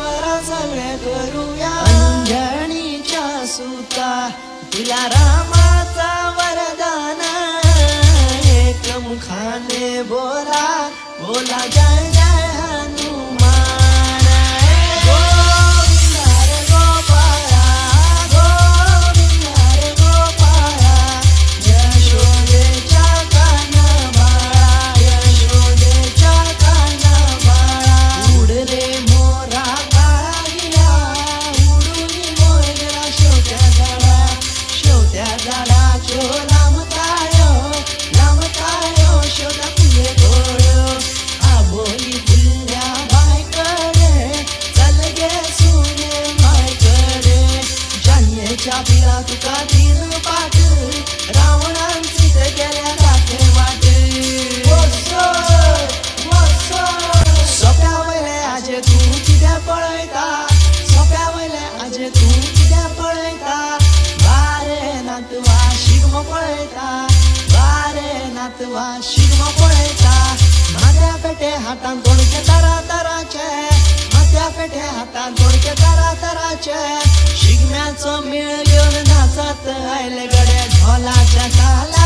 बरा सगळे करूया अंजनीच्या सुता तुला रामाचा वरदान एक मुखाने बोला बोला जय जय हनुमान गोविंद हरे गोपाळा गोविंद हरे गोपाळा यशोदेच्या कानबाळा यशोदेच्या कानबाळा उड रे मोरा काळा उडून मोर गेला शेवट्या झाडाचो लांबतायो शेवट्या फुले गोळ्यो आबोली फुलल्या बायकडे चल गे सुने मायकडे जान्याच्या पिला तुका तीन पाट रावणांची ते गेल्या दाखे वाट सोप्या वयले आजे तू कित्या पळयता सोप्या वयले आजे तू कित्या पळयता बारे नातवा शिगमो पळयता बारे नातवा शिगमो पळयता माझ्या पेटे हातान दोडके तरातराचे माझ्या पेटे हातान दोडके तरातराचे शिगम्याचो मेळ घेऊन नाचत आयले गडे ढोलाच्या ताला